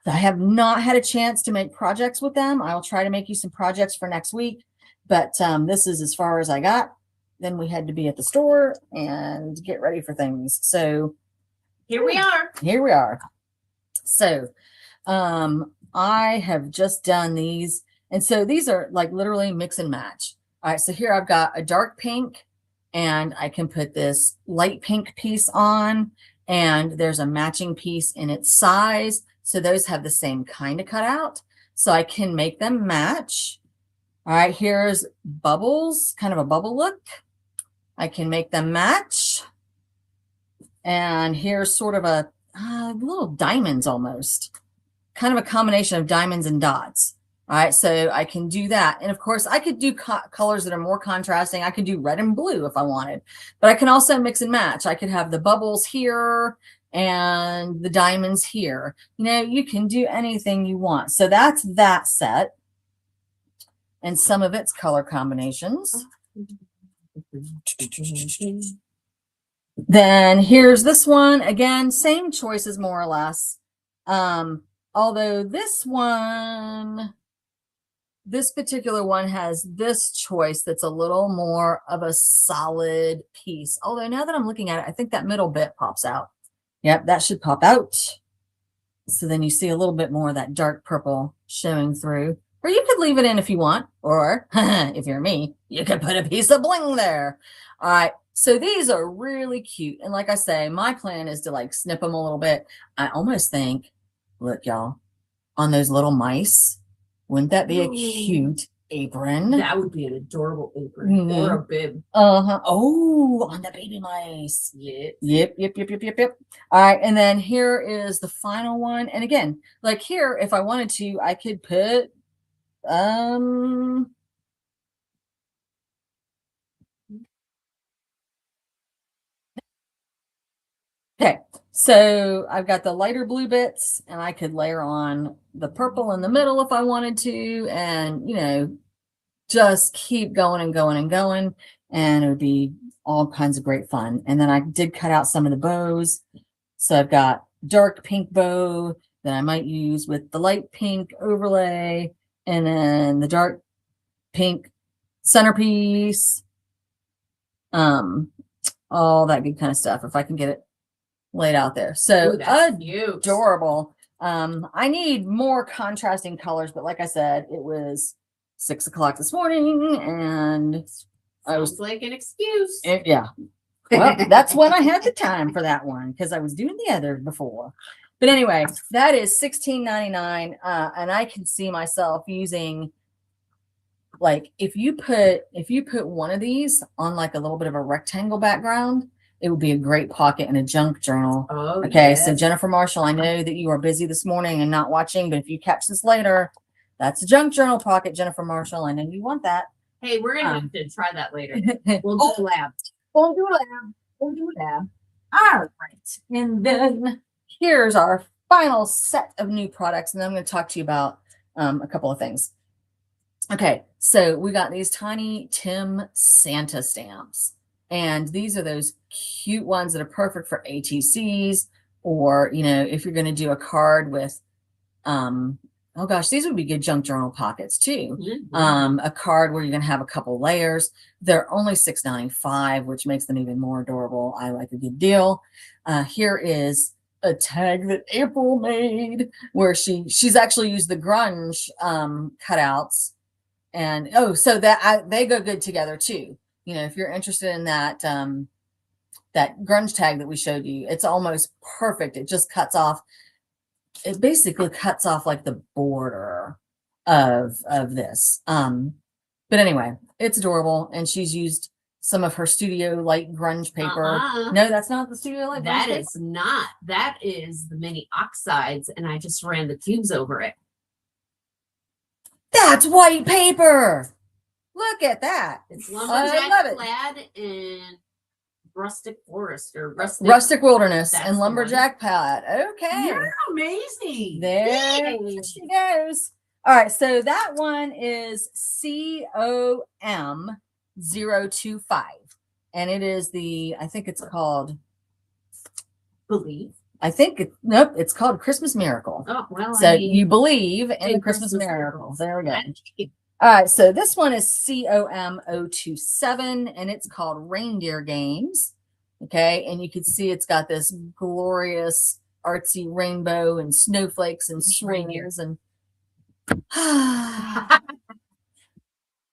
I have not had a chance to make projects with them. I will try to make you some projects for next week, but this is as far as I got. Then we had to be at the store and get ready for things. So Here we are. here we are. So I have just done these. And so these are like literally mix and match. All right. So here I've got a dark pink, and I can put this light pink piece on, and there's a matching piece in its size. So those have the same kind of cutout. So I can make them match. All right. Here's bubbles, kind of a bubble look. I can make them match. And here's sort of a little diamonds, almost kind of a combination of diamonds and dots. All right, so I can do that. And of course I could do colors that are more contrasting. I could do red and blue if I wanted, but I can also mix and match. I could have the bubbles here and the diamonds here. You know, you can do anything you want. So that's that set and some of its color combinations. Then here's this one. Again, same choices more or less. Although this particular one has this choice that's a little more of a solid piece. Although now that I'm looking at it, I think that middle bit pops out. Yep, that should pop out. So then you see a little bit more of that dark purple showing through. Or you could leave it in if you want. Or if you're me, you could put a piece of bling there. All right. So these are really cute. And like I say, my plan is to like snip them a little bit. I almost think, look, y'all, on those little mice, wouldn't that be a cute apron? That would be an adorable apron or a bib. Oh, on the baby mice. Yep. All right. And then here is the final one. And again, like here, if I wanted to, I could put okay, so I've got the lighter blue bits, and I could layer on the purple in the middle if I wanted to, and you know, just keep going and going and going, and it would be all kinds of great fun. And then I did cut out some of the bows. So I've got dark pink bow that I might use with the light pink overlay, and then the dark pink centerpiece, all that good kind of stuff, if I can get it laid out there. So adorable. I need more contrasting colors, but like I said, it was 6 o'clock this morning, and I was like an excuse. yeah. Well, that's when I had the time for that one, because I was doing the other before. But anyway, that is $16.99, and I can see myself using like if you put one of these on like a little bit of a rectangle background, it would be a great pocket in a junk journal. Oh, Okay, so yes. Jennifer Marshall, I know that you are busy this morning and not watching, but if you catch this later, that's a junk journal pocket, Jennifer Marshall. I know you want that. Hey, we're gonna have to try that later. We'll Oh, do a lab. we'll do a lab. We'll do a lab. All right, and then here's our final set of new products, and then I'm going to talk to you about a couple of things. Okay, so we got these tiny Tim Santa stamps, and these are those cute ones that are perfect for ATCs, or if you're going to do a card with oh gosh, these would be good junk journal pockets too. A card where you're going to have a couple layers. They're only $6.95, which makes them even more adorable. I like a good deal. Here is a tag that April made where she's actually used the grunge cutouts, and so that they go good together too. If you're interested in that that grunge tag that we showed you, it's almost perfect. It just cuts off. It basically cuts off like the border of this. But anyway, it's adorable, and she's used some of her Studio Light grunge paper. No, that's not the Studio Light. That is not. That is the mini oxides, and I just ran the cubes over it. That's white paper. Look at that. It's I love lumberjack it. plaid and rustic forest or Rustic wilderness That's and the lumberjack plaid. Okay. You're amazing. There she goes. All right, so that one is COM025, and it is I think it's called, believe. nope, it's called Christmas Miracle. Oh, well, So you believe in the Christmas miracle. There we go. All right, so this one is COM027, and it's called Reindeer Games. Okay, and you can see it's got this glorious artsy rainbow and snowflakes and swings and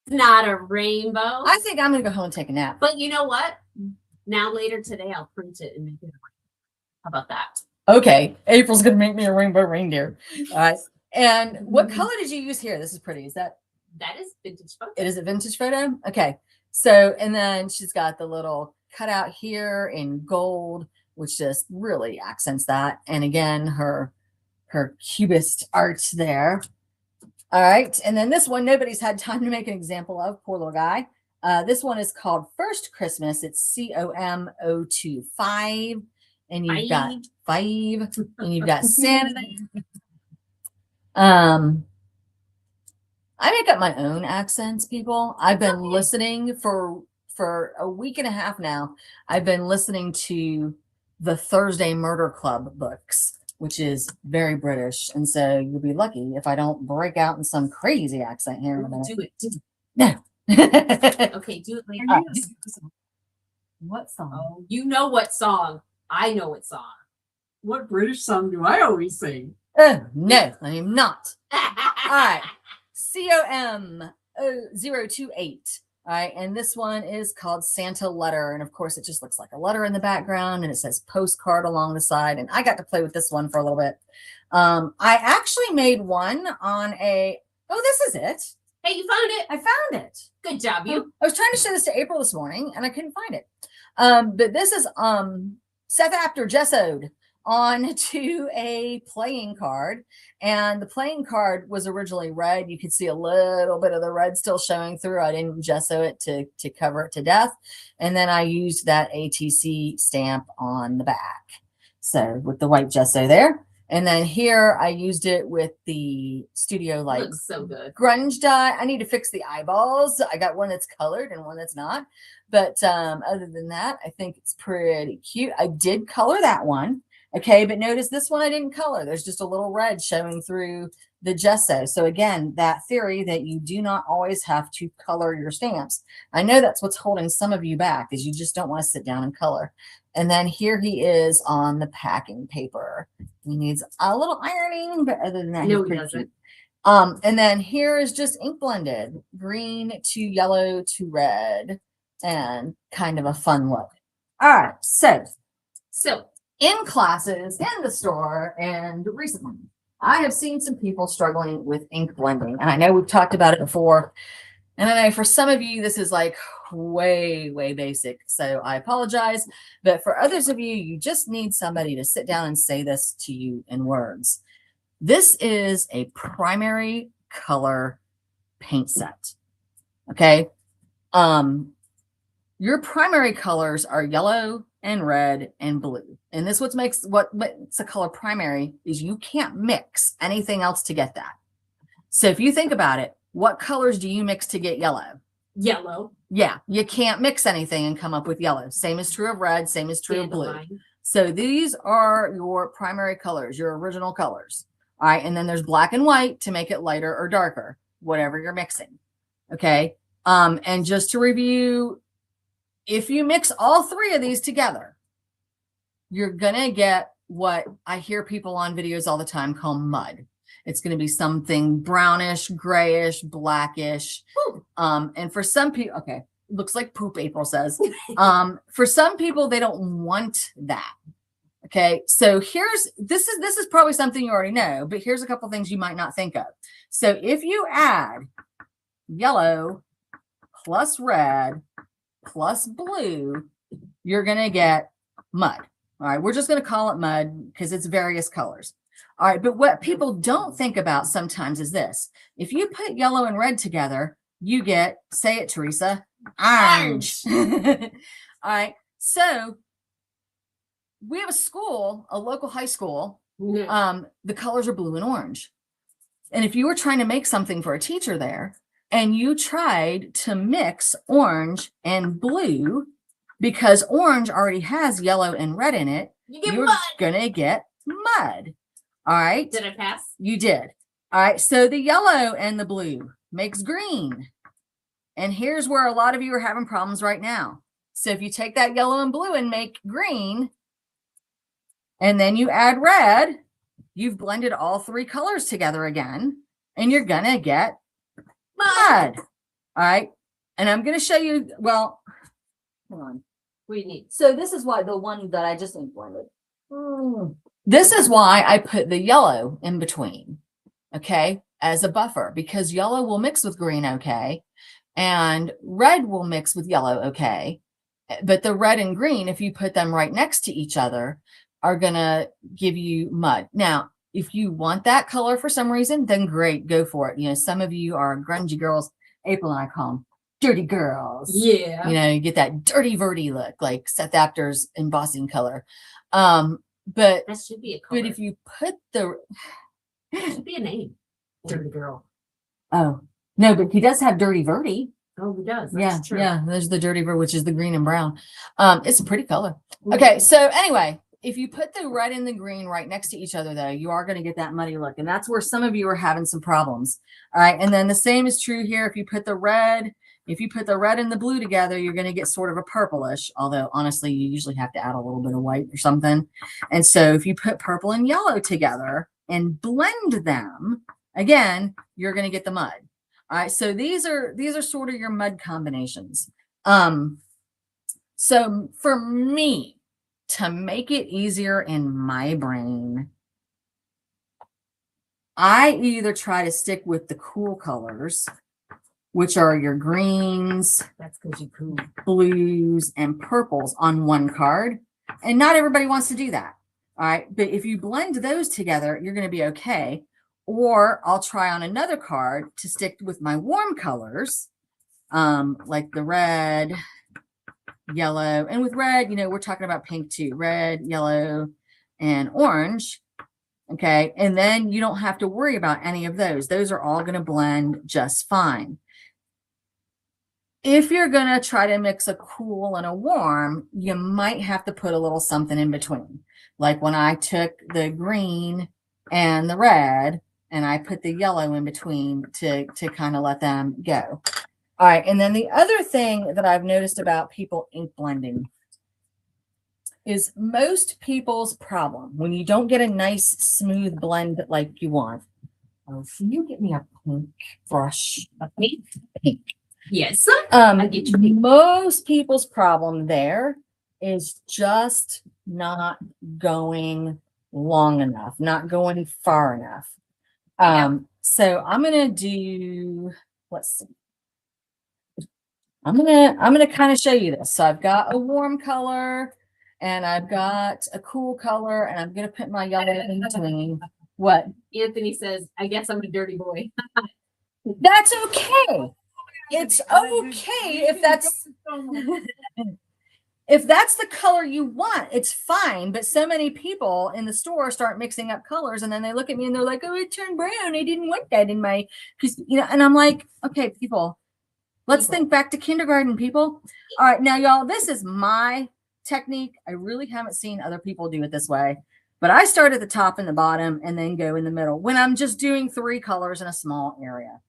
not a rainbow. I think I'm gonna go home and take a nap. But you know what? Now later today, I'll print it and make it a rainbow. How about that? Okay, April's gonna make me a rainbow reindeer. All right, and what color did you use here? This is pretty. Is that? That is vintage photo. It is a vintage photo. Okay, so and then she's got the little cutout here in gold, which just really accents that. And again, her cubist art there. All right, and then this one nobody's had time to make an example of. Poor little guy. This one is called First Christmas. It's COM025, and you've got 5, and you've got Santa. I make up my own accents, people. I've been listening for a week and a half now. I've been listening to the Thursday Murder Club books, which is very British. And so you'll be lucky if I don't break out in some crazy accent here in a minute. Do it. No. Okay, do it later. What song? Oh, you know what song? I know what song. What British song do I always sing? Oh, no, I am not. All right. COM028. All right, and this one is called Santa Letter, and of course it just looks like a letter in the background, and it says postcard along the side, and I got to play with this one for a little bit. I actually made one on this is it. Hey, you found it. I found it. Good job, you. I was trying to show this to April this morning, and I couldn't find it. But this is Seth Apter gessoed onto a playing card, and the playing card was originally red. You could see a little bit of the red still showing through. I didn't gesso it to cover it to death, and then I used that ATC stamp on the back, so with the white gesso there. And then here I used it with the Studio Light Looks so good. grunge dye. I need to fix the eyeballs. I got one that's colored and one that's not, but other than that, I think it's pretty cute. I did color that one. Okay, but notice this one I didn't color. There's just a little red showing through the gesso. So again, that theory that you do not always have to color your stamps. I know that's what's holding some of you back, is you just don't want to sit down and color. And then here he is on the packing paper. He needs a little ironing, but other than that, No, he's he pretty doesn't. cute. And then here is just ink blended, green to yellow to red, and kind of a fun look. All right, so in classes, in the store, and recently, I have seen some people struggling with ink blending. And I know we've talked about it before. And I know for some of you, this is like way, way basic. So I apologize. But for others of you, you just need somebody to sit down and say this to you in words. This is a primary color paint set. Okay. Your primary colors are yellow and red and blue. And this what makes a color primary is you can't mix anything else to get that. So if you think about it, what colors do you mix to get yellow? Yellow. Yeah, you can't mix anything and come up with yellow. Same is true of red, same is true of blue. So these are your primary colors, your original colors. All right, and then there's black and white to make it lighter or darker, whatever you're mixing. Okay, and just to review, if you mix all three of these together, you're gonna get what I hear people on videos all the time call mud. It's going to be something brownish, grayish, blackish. And for some people, okay, looks like poop, April says. For some people, they don't want that. Okay, so this is probably something you already know, but here's a couple things you might not think of. So if you add yellow plus red plus blue, you're going to get mud. All right, we're just going to call it mud because it's various colors. All right, but what people don't think about sometimes is this. If you put yellow and red together, you get, say it, Teresa, orange. All right, so we have a school, a local high school. The colors are blue and orange. And if you were trying to make something for a teacher there and you tried to mix orange and blue because orange already has yellow and red in it, you're going to get mud. All right. Did I pass? You did. All right. So the yellow and the blue makes green. And here's where a lot of you are having problems right now. So if you take that yellow and blue and make green, and then you add red, you've blended all three colors together again, and you're going to get mud. All right. And I'm going to show you, well, hold on. What do you need? So this is why the one that I just blended. This is why I put the yellow in between, okay, as a buffer, because yellow will mix with green, okay, and red will mix with yellow, okay, but the red and green, if you put them right next to each other, are going to give you mud. Now, if you want that color for some reason, then great, go for it. You know, some of you are grungy girls. April and I call them dirty girls. Yeah. You know, you get that dirty verty look, like Seth Actor's embossing color. But that should be a color. But if you put the It should be a name. Dirty girl. Oh no, but he does have dirty verdi. Oh, he does. That's Yeah, true. yeah. There's the dirty vert, which is the green and brown. It's a pretty color. Okay, so anyway, if you put the red and the green right next to each other, though, you are going to get that muddy look, and that's where some of you are having some problems. All right, and then the same is true here. If you put the red and the blue together, you're going to get sort of a purplish, although honestly, you usually have to add a little bit of white or something. And so if you put purple and yellow together and blend them, again, you're going to get the mud. All right, so these are sort of your mud combinations. So for me, to make it easier in my brain, I either try to stick with the cool colors, which are your greens, That's because you cool. blues, and purples on one card. And not everybody wants to do that. All right. But if you blend those together, you're going to be okay. Or I'll try on another card to stick with my warm colors, like the red, yellow. And with red, you know, we're talking about pink too. Red, yellow, and orange. Okay. And then you don't have to worry about any of those. Those are all going to blend just fine. If you're going to try to mix a cool and a warm, you might have to put a little something in between. Like when I took the green and the red and I put the yellow in between to kind of let them go. All right. And then the other thing that I've noticed about people ink blending is most people's problem when you don't get a nice smooth blend like you want. Oh, can you get me a pink brush? A pink? Pink. Yes. I get you pink. Most people's problem there is just not going long enough, not going far enough. So I'm going to do, let's see. I'm gonna kind of show you this. So I've got a warm color and I've got a cool color, and I'm gonna put my yellow in between. What? Anthony says, I guess I'm a dirty boy. That's okay. It's okay if that's if that's the color you want, it's fine. But so many people in the store start mixing up colors, and then they look at me and they're like, "Oh, it turned brown. I didn't want that in my," because and I'm like, "Okay, people, let's think back to kindergarten, people." All right, now y'all, this is my technique. I really haven't seen other people do it this way, but I start at the top and the bottom, and then go in the middle when I'm just doing 3 colors in a small area.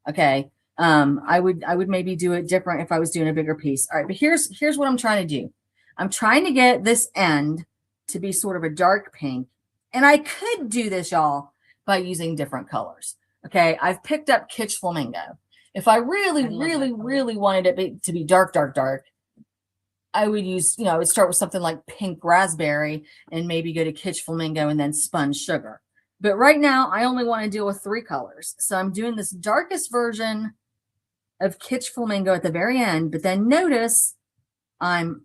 Okay. I would maybe do it different if I was doing a bigger piece. All right, but here's what I'm trying to do. I'm trying to get this end to be sort of a dark pink, and I could do this, y'all, by using different colors. Okay, I've picked up Kitsch Flamingo. If I really wanted it to be dark, I would use, I would start with something like pink raspberry and maybe go to Kitsch Flamingo and then spun sugar. But right now, I only want to deal with 3 colors. So I'm doing this darkest version of Kitsch Flamingo at the very end, but then notice I'm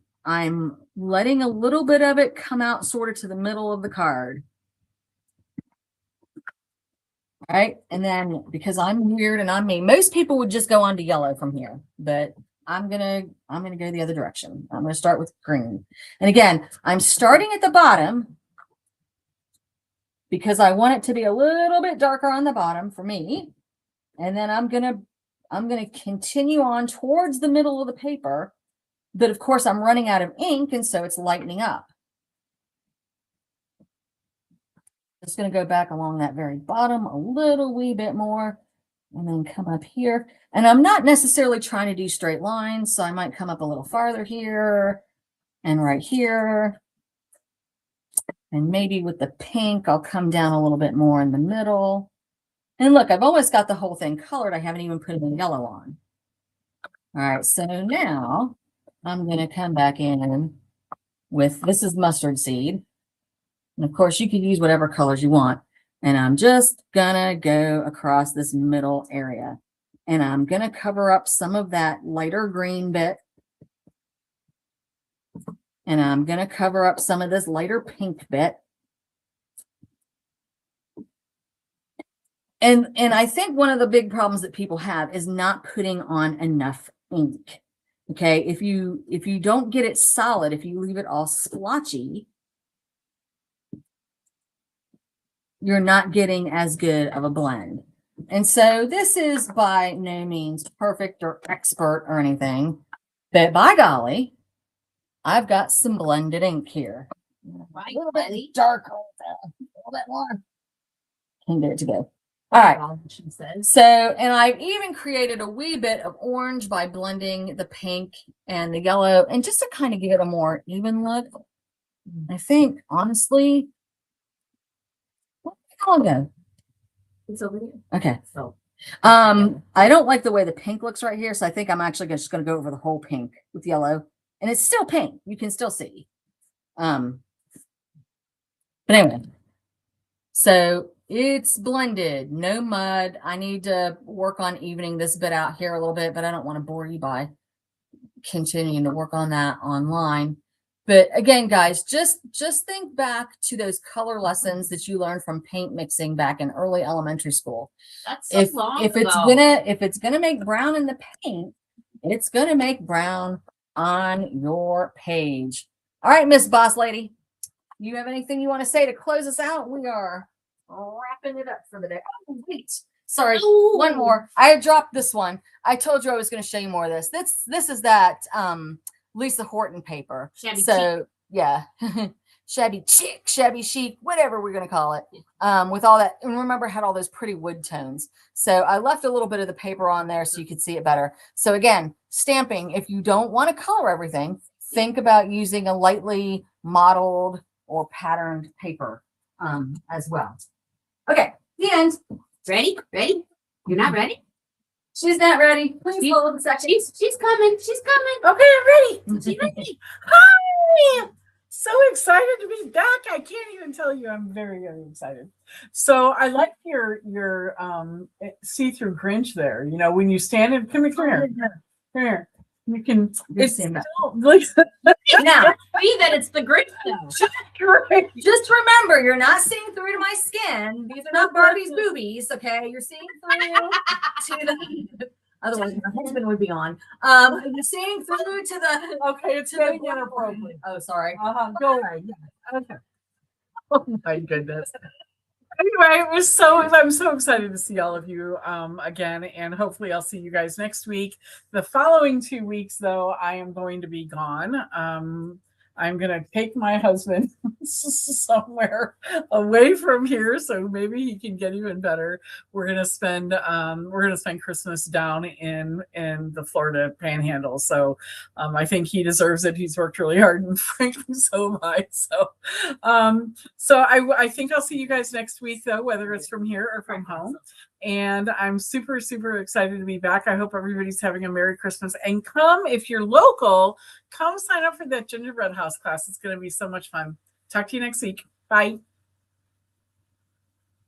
letting a little bit of it come out sort of to the middle of the card. All right. And then because I'm weird and I'm me, most people would just go on to yellow from here, but I'm gonna go the other direction. I'm gonna start with green. And again, I'm starting at the bottom because I want it to be a little bit darker on the bottom for me. And then I'm gonna continue on towards the middle of the paper. But of course, I'm running out of ink, and so it's lightening up. Just going to go back along that very bottom a little wee bit more, and then come up here. And I'm not necessarily trying to do straight lines, so I might come up a little farther here and right here. And maybe with the pink, I'll come down a little bit more in the middle. And look, I've almost got the whole thing colored. I haven't even put any yellow on. All right, so now I'm going to come back in with, this is mustard seed. And of course, you can use whatever colors you want. And I'm just going to go across this middle area. And I'm going to cover up some of that lighter green bit. And I'm going to cover up some of this lighter pink bit. And I think one of the big problems that people have is not putting on enough ink. Okay, if you don't get it solid, if you leave it all splotchy, you're not getting as good of a blend. And so this is by no means perfect or expert or anything, but by golly, I've got some blended ink here. A little bit darker, a little bit more. Can get it to go. All right. So, and I've even created a wee bit of orange by blending the pink and the yellow, and just to kind of give it a more even look. I think, honestly, how long? It's over here. Okay. So, I don't like the way the pink looks right here, so I think I'm actually just going to go over the whole pink with yellow, and it's still pink. You can still see. But anyway, so it's blended, no mud. I need to work on evening this bit out here a little bit, but I don't want to bore you by continuing to work on that online. But again, guys, just think back to those color lessons that you learned from paint mixing back in early elementary school. that's so long If it's gonna make brown in the paint, it's gonna make brown on your page. All right, Miss Boss Lady, you have anything you want to say to close us out? We are wrapping it up for the day. Oh, wait. Sorry, one more. I had dropped this one. I told you I was going to show you more of this. This is that Lisa Horton paper. Shabby so yeah, shabby chic, shabby chic, whatever we're going to call it. With all that, and remember, it had all those pretty wood tones. So I left a little bit of the paper on there so you could see it better. So again, stamping. If you don't want to color everything, think about using a lightly modeled or patterned paper as well. Okay, the end. ready? You're not ready? She's not ready. Please hold a second. She's coming. She's coming. Okay, I'm ready. She's ready. Hi! So excited to be back. I can't even tell you. I'm very, very excited. So I like your see-through Grinch there. You know, when you stand in, come here. You can. It's stand up. still, like, Now, See that it's the Grinch though. great. just remember, you're not seeing through to my skin. These are not Barbie's boobies, okay? You're seeing through to the. Otherwise, my husband would be on. You're seeing through to the. Okay, it's To very the inappropriate. Oh, sorry. Go away. Yeah. Okay. Oh my goodness. Anyway, I'm so excited to see all of you again, and hopefully I'll see you guys next week. The following 2 weeks, though, I am going to be gone. I'm gonna take my husband somewhere away from here, so maybe he can get even better. We're gonna spend Christmas down in the Florida Panhandle. So I think he deserves it. He's worked really hard, and frankly, so am I. So I think I'll see you guys next week, though, whether it's from here or from home. And I'm super, super excited to be back. I hope everybody's having a Merry Christmas. And come, if you're local, come sign up for that gingerbread house class. It's going to be so much fun. Talk to you next week. Bye.